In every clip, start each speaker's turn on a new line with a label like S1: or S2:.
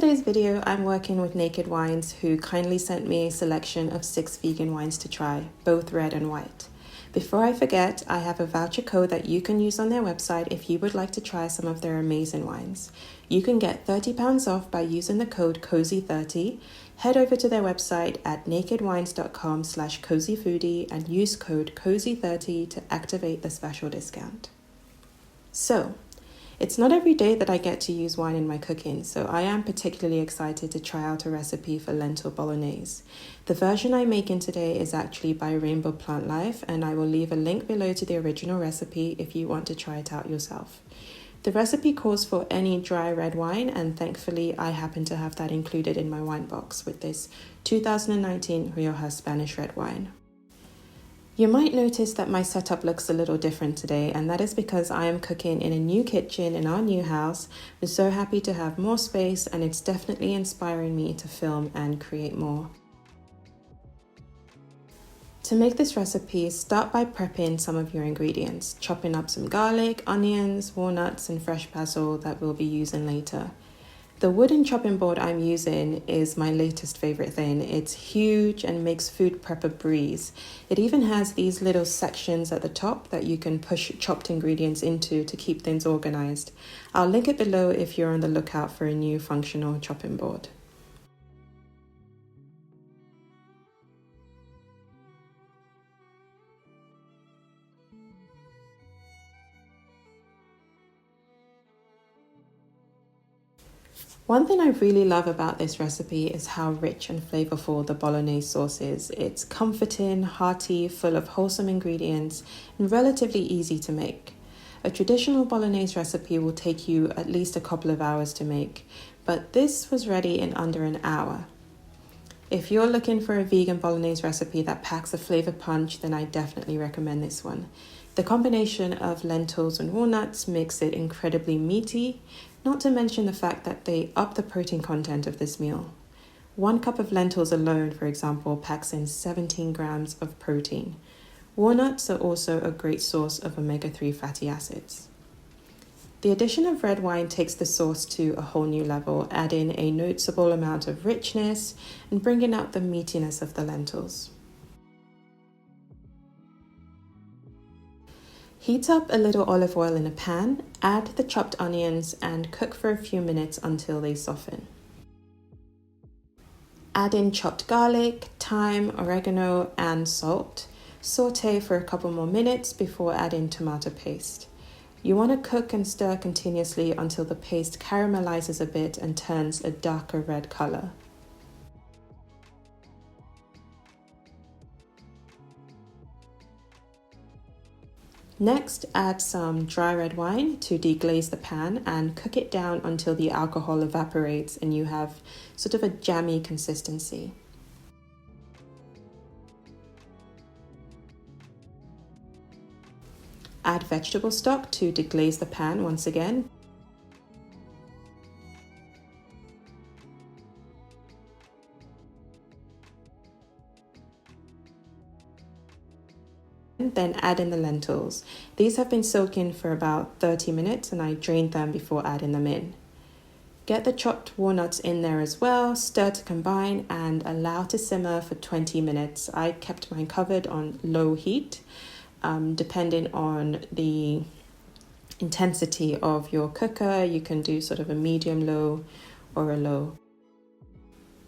S1: today's video, I'm working with Naked Wines, who kindly sent me a selection of 6 vegan wines to try, both red and white. Before I forget, I have a voucher code that you can use on their website if you would like to try some of their amazing wines. You can get £30 off by using the code COZY30. Head over to their website at nakedwines.com/cozyfoodie and use code COZY30 to activate the special discount. So, it's not every day that I get to use wine in my cooking, so I am particularly excited to try out a recipe for lentil bolognese. The version I'm making today is actually by Rainbow Plant Life, and I will leave a link below to the original recipe if you want to try it out yourself. The recipe calls for any dry red wine, and thankfully I happen to have that included in my wine box with this 2019 Rioja Spanish red wine. You might notice that my setup looks a little different today, and that is because I am cooking in a new kitchen in our new house. I'm so happy to have more space, and it's definitely inspiring me to film and create more. To make this recipe, start by prepping some of your ingredients, chopping up some garlic, onions, walnuts, and fresh basil that we'll be using later. The wooden chopping board I'm using is my latest favorite thing. It's huge and makes food prep a breeze. It even has these little sections at the top that you can push chopped ingredients into to keep things organized. I'll link it below if you're on the lookout for a new functional chopping board. One thing I really love about this recipe is how rich and flavorful the bolognese sauce is. It's comforting, hearty, full of wholesome ingredients, and relatively easy to make. A traditional bolognese recipe will take you at least a couple of hours to make, but this was ready in under an hour. If you're looking for a vegan bolognese recipe that packs a flavor punch, then I definitely recommend this one. The combination of lentils and walnuts makes it incredibly meaty, not to mention the fact that they up the protein content of this meal. 1 cup of lentils alone, for example, packs in 17 grams of protein. Walnuts are also a great source of omega-3 fatty acids. The addition of red wine takes the sauce to a whole new level, adding a noticeable amount of richness and bringing out the meatiness of the lentils. Heat up a little olive oil in a pan, add the chopped onions, and cook for a few minutes until they soften. Add in chopped garlic, thyme, oregano, and salt. Sauté for a couple more minutes before adding tomato paste. You want to cook and stir continuously until the paste caramelizes a bit and turns a darker red color. Next, add some dry red wine to deglaze the pan and cook it down until the alcohol evaporates and you have sort of a jammy consistency. Add vegetable stock to deglaze the pan once again. Then add in the lentils. These have been soaking for about 30 minutes and I drained them before adding them in. Get the chopped walnuts in there as well, stir to combine and allow to simmer for 20 minutes. I kept mine covered on low heat. Depending on the intensity of your cooker, you can do sort of a medium low or a low.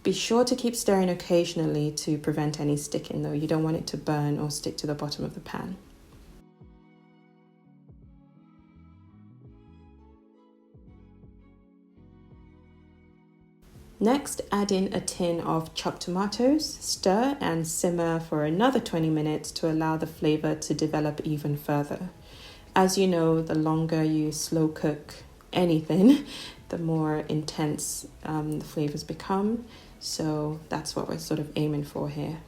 S1: Be sure to keep stirring occasionally to prevent any sticking though. You don't want it to burn or stick to the bottom of the pan. Next, add in a tin of chopped tomatoes, stir and simmer for another 20 minutes to allow the flavor to develop even further. As you know, the longer you slow cook anything, the more intense the flavors become. So that's what we're sort of aiming for here.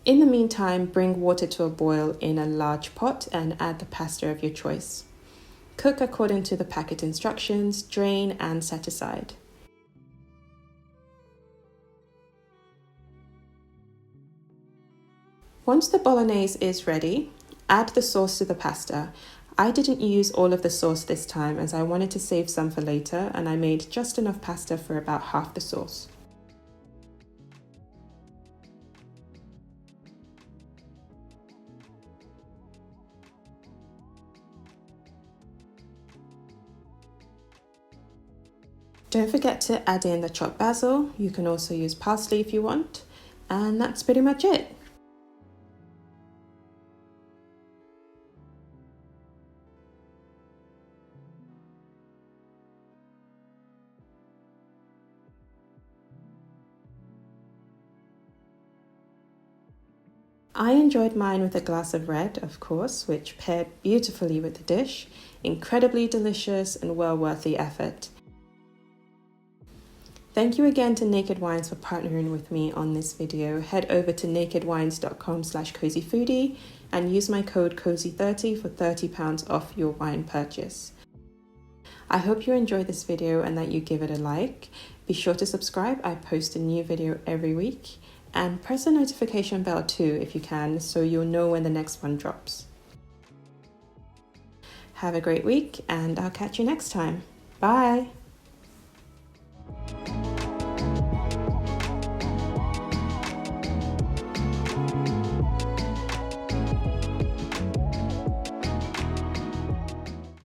S1: In the meantime, bring water to a boil in a large pot and add the pasta of your choice. Cook according to the packet instructions, drain and set aside. Once the bolognese is ready, Add the sauce to the pasta. I didn't use all of the sauce this time as I wanted to save some for later, and I made just enough pasta for about half the sauce. Don't forget to add in the chopped basil. You can also use parsley if you want. And that's pretty much it. I enjoyed mine with a glass of red, of course, which paired beautifully with the dish. Incredibly delicious and well worth the effort. Thank you again to Naked Wines for partnering with me on this video. Head over to nakedwines.com/cozyfoodie and use my code COZY30 for £30 off your wine purchase. I hope you enjoyed this video and that you give it a like. Be sure to subscribe, I post a new video every week. And press the notification bell too if you can, so you'll know when the next one drops. Have a great week and I'll catch you next time. Bye!